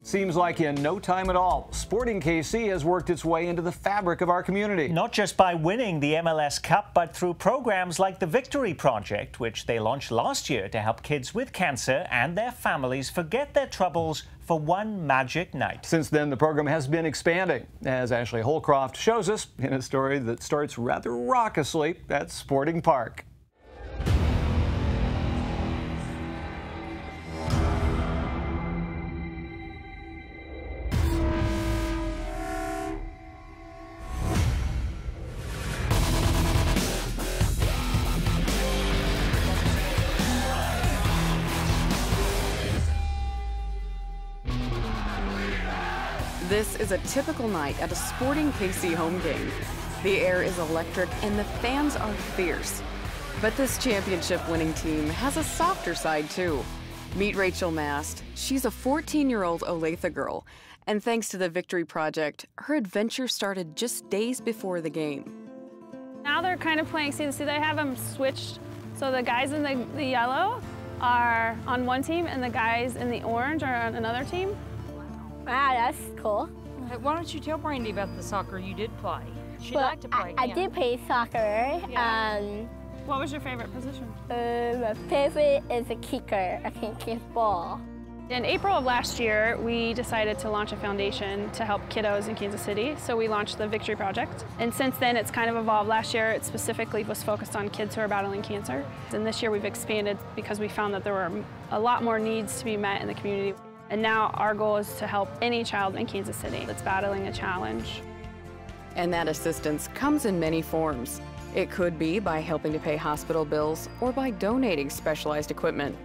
Seems like in no time at all, Sporting KC has worked its way into the fabric of our community. Not just by winning the MLS Cup, but through programs like the Victory Project, which they launched last year to help kids with cancer and their families forget their troubles for one magic night. Since then, the program has been expanding, as Ashley Holcroft shows us in a story that starts rather raucously at Sporting Park. This is a typical night at a Sporting KC home game. The air is electric and the fans are fierce. But this championship-winning team has a softer side too. Meet Rachel Mast. She's a 14-year-old Olathe girl, and thanks to the Victory Project, her adventure started just days before the game. Now they're kind of playing, see they have them switched, so the guys in the yellow are on one team and the guys in the orange are on another team. Wow, that's cool. Why don't you tell Brandy about the soccer you did play? She liked to play. I did play soccer. Yeah. What was your favorite position? My favorite is a kicker. I can kick ball. In April of last year, we decided to launch a foundation to help kiddos in Kansas City. So we launched the Victory Project. And since then, it's kind of evolved. Last year, it specifically was focused on kids who are battling cancer. And this year, we've expanded because we found that there were a lot more needs to be met in the community. And now our goal is to help any child in Kansas City that's battling a challenge. And that assistance comes in many forms. It could be by helping to pay hospital bills or by donating specialized equipment.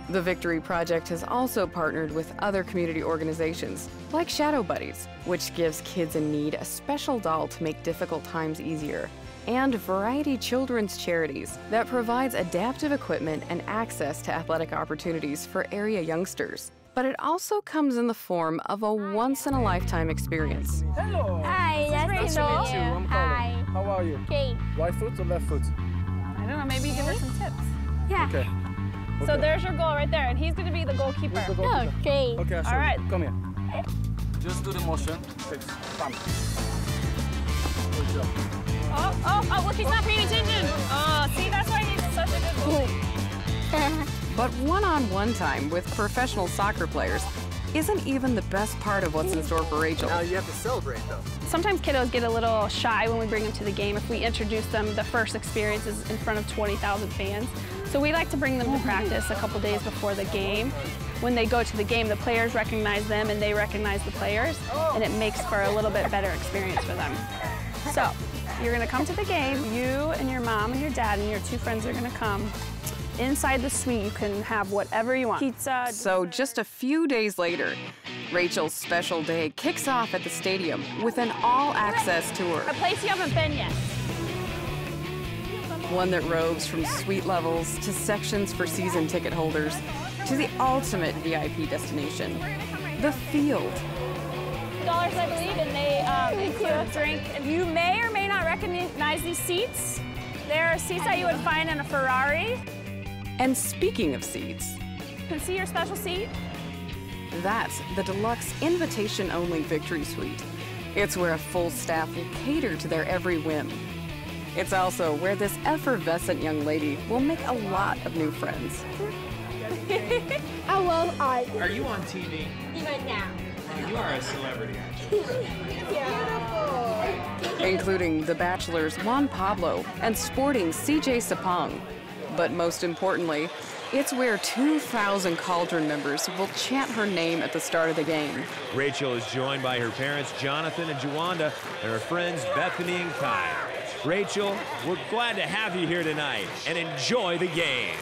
The Victory Project has also partnered with other community organizations, like Shadow Buddies, which gives kids in need a special doll to make difficult times easier, and Variety Children's Charities that provides adaptive equipment and access to athletic opportunities for area youngsters. But it also comes in the form of a once-in-a-lifetime experience. Hello. Hi, nice to meet you. I'm Colin. How are you? Great. Right foot or left foot? I don't know, maybe give her some tips. Yeah. Okay. So there's your goal right there, and he's going to be the goalkeeper. Who's the goalkeeper? Oh, great. Okay, All right. Come here. Just do the motion. Bam. Good job. Oh, look, he's not paying attention. Oh, see, that's why he's such a good goalie. But one-on-one time with professional soccer players isn't even the best part of what's in store for Rachel. Now you have to celebrate, though. Sometimes kiddos get a little shy when we bring them to the game if we introduce them. The first experience is in front of 20,000 fans. So we like to bring them to practice a couple days before the game. When they go to the game, the players recognize them and they recognize the players, and it makes for a little bit better experience for them. So you're gonna come to the game, you and your mom and your dad and your two friends are gonna come. Inside the suite, you can have whatever you want. Pizza. So just a few days later, Rachel's special day kicks off at the stadium with an all-access tour. A place you haven't been yet. One that roves from suite levels to sections for season ticket holders to the ultimate VIP destination, the field. $2, I believe, and they include a drink. You may or may not recognize these seats. They're seats that you would find in a Ferrari. And speaking of seats, You can see your special seat. that's the deluxe invitation-only Victory Suite. It's where a full staff will cater to their every whim. It's also where this effervescent young lady will make a lot of new friends. I love art. Are you on TV? Even now. You are a celebrity, aren't you? Beautiful. Including The Bachelor's Juan Pablo and Sporting CJ Sapong. But most importantly, it's where 2,000 Cauldron members will chant her name at the start of the game. Rachel is joined by her parents, Jonathan and Juwanda, and her friends, Bethany and Kyle. Rachel, we're glad to have you here tonight, and enjoy the game.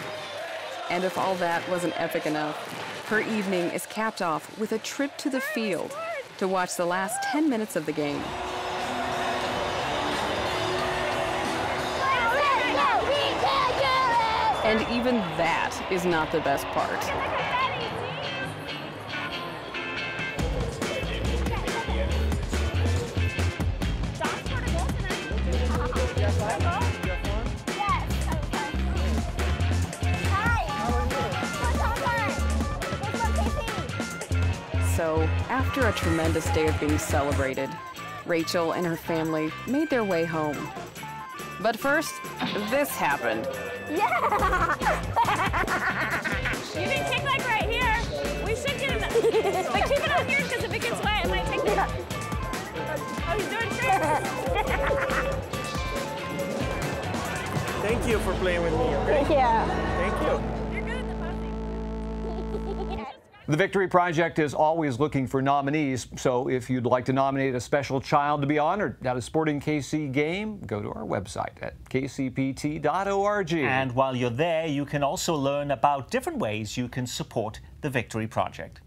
And if all that wasn't epic enough, her evening is capped off with a trip to the field to watch the last 10 minutes of the game. And even that is not the best part. So, after a tremendous day of being celebrated, Rachel and her family made their way home. But first, this happened. Yeah! You can kick like right here. We should get him. But keep it on yours because if it gets wet, it might take it. Oh, he's doing tricks. Thank you for playing with me, okay? Yeah. Thank you. You're good at the posing. The Victory Project is always looking for nominees, so if you'd like to nominate a special child to be honored at a Sporting KC game, go to our website at kcpt.org. And while you're there, you can also learn about different ways you can support the Victory Project.